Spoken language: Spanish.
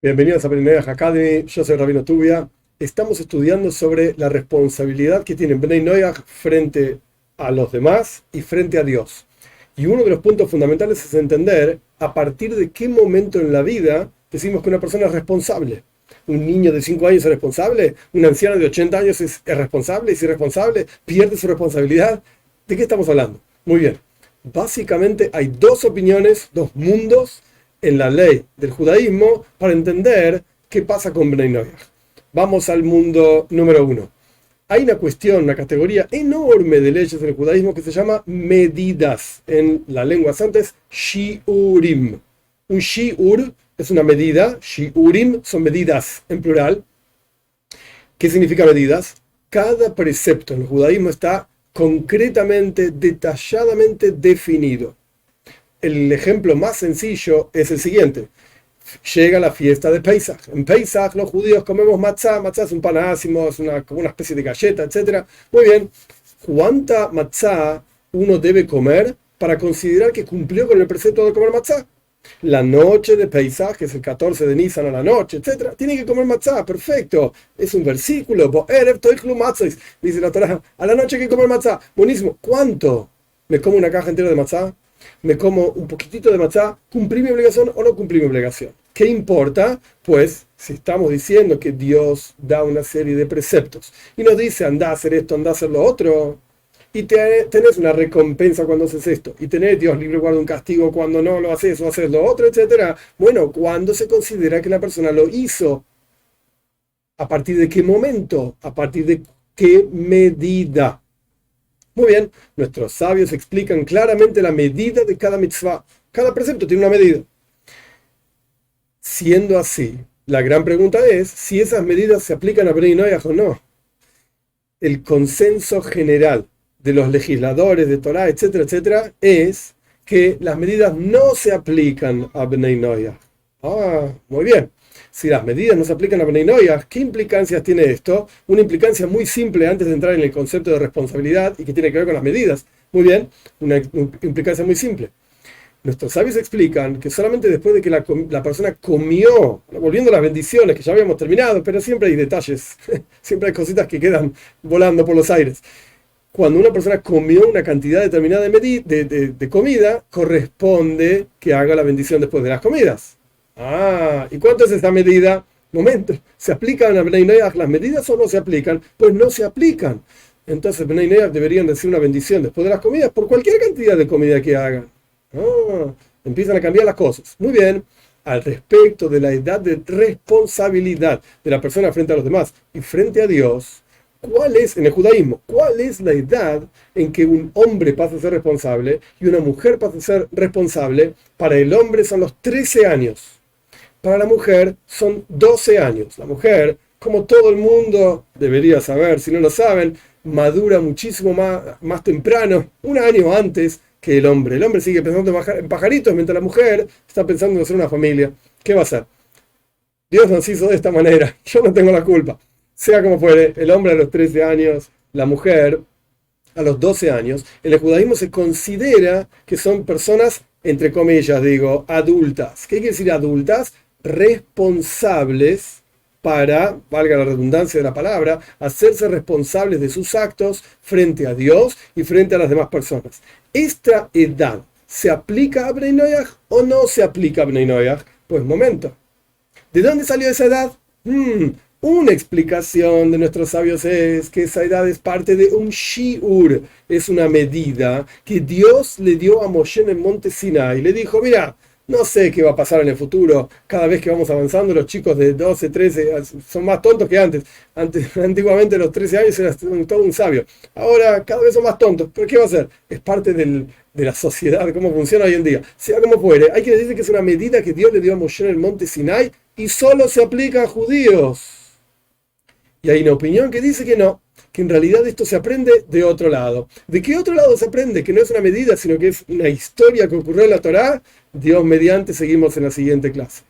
Bienvenidos a Bnei Academy, yo soy Rabino Tubia. Estamos estudiando sobre la responsabilidad que tienen Bnei Noach frente a los demás y frente a Dios. Y uno de los puntos fundamentales es entender a partir de qué momento en la vida decimos que una persona es responsable. ¿Un niño de 5 años es responsable? ¿Un anciano de 80 años es responsable? ¿Es irresponsable? ¿Pierde su responsabilidad? ¿De qué estamos hablando? Muy bien. Básicamente hay dos opiniones, dos mundos en la ley del judaísmo para entender qué pasa con Bnei Noach. Vamos al mundo número uno. Hay una cuestión, una categoría enorme de leyes en el judaísmo que se llama medidas. En la lengua santa es shiurim. Un shiur es una medida, shiurim son medidas en plural. ¿Qué significa medidas? Cada precepto en el judaísmo está concretamente, detalladamente definido. El ejemplo más sencillo es el siguiente. Llega la fiesta de Pesach. En Pesach los judíos comemos matzá. Matzá es un pan ácimo, es como una especie de galleta, etc. Muy bien. ¿Cuánta matzá uno debe comer para considerar que cumplió con el precepto de comer matzá? La noche de Pesach, que es el 14 de Nisan a la noche, etc. Tiene que comer matzá. Perfecto. Es un versículo. Dice la Torá. A la noche hay que comer matzá. Buenísimo. ¿Cuánto? ¿Me como una caja entera de matzá? ¿Me como un poquitito de matzá? ¿Cumplí mi obligación o no cumplí mi obligación? ¿Qué importa? Pues si estamos diciendo que Dios da una serie de preceptos y nos dice anda a hacer esto, anda a hacer lo otro, y tenés una recompensa cuando haces esto, y tenés Dios libre guarda un castigo cuando no lo haces o haces lo otro, etc. Bueno, ¿cuándo se considera que la persona lo hizo? ¿A partir de qué momento? ¿A partir de qué medida? Muy bien, nuestros sabios explican claramente la medida de cada mitzvah. Cada precepto tiene una medida. Siendo así, la gran pregunta es si esas medidas se aplican a Bnei Noach o no. El consenso general de los legisladores de Torah, etcétera, etcétera, es que las medidas no se aplican a Bnei Noach. Muy bien. Si las medidas no se aplican a Bnei Noach, ¿qué implicancias tiene esto? Una implicancia muy simple antes de entrar en el concepto de responsabilidad y que tiene que ver con las medidas. Muy bien, una implicancia muy simple. Nuestros sabios explican que solamente después de que la persona comió, volviendo a las bendiciones que ya habíamos terminado, pero siempre hay detalles, siempre hay cositas que quedan volando por los aires. Cuando una persona comió una cantidad determinada de comida, corresponde que haga la bendición después de las comidas. ¿Y cuánto es esta medida? Momento, ¿se aplican a Bnei Noach las medidas o no se aplican? Pues no se aplican. Entonces Bnei Noach deberían decir una bendición después de las comidas por cualquier cantidad de comida que hagan. Empiezan a cambiar las cosas. Muy bien, al respecto de la edad de responsabilidad de la persona frente a los demás y frente a Dios, ¿cuál es, en el judaísmo, cuál es la edad en que un hombre pasa a ser responsable y una mujer pasa a ser responsable? Para el hombre son los 13 años. Para la mujer son 12 años. La mujer, como todo el mundo debería saber, si no lo saben, madura muchísimo más temprano, un año antes que el hombre. El hombre sigue pensando en pajaritos, mientras la mujer está pensando en hacer una familia. ¿Qué va a hacer? Dios nos hizo de esta manera. Yo no tengo la culpa. Sea como fuere, el hombre a los 13 años, la mujer a los 12 años, en el judaísmo se considera que son personas, entre comillas, digo, adultas. ¿Qué quiere decir adultas? Responsables para, valga la redundancia de la palabra, hacerse responsables de sus actos frente a Dios y frente a las demás personas. ¿Esta edad se aplica a Bnei Noach o no se aplica a Bnei Noach? Pues momento. ¿De dónde salió esa edad? Una explicación de nuestros sabios es que esa edad es parte de un shiur, es una medida que Dios le dio a Moshe en el monte Sinai. Le dijo, mira, no sé qué va a pasar en el futuro, cada vez que vamos avanzando los chicos de 12, 13 son más tontos que antes. Antiguamente los 13 años eras todo un sabio, ahora cada vez son más tontos, pero ¿qué va a hacer? Es parte de la sociedad, cómo funciona hoy en día. Sea como fuere, hay que decir que es una medida que Dios le dio a Moshe en el monte Sinai y solo se aplica a judíos. Y hay una opinión que dice que no, que en realidad esto se aprende de otro lado. ¿De qué otro lado se aprende? Que no es una medida, sino que es una historia que ocurrió en la Torá. Dios mediante, seguimos en la siguiente clase.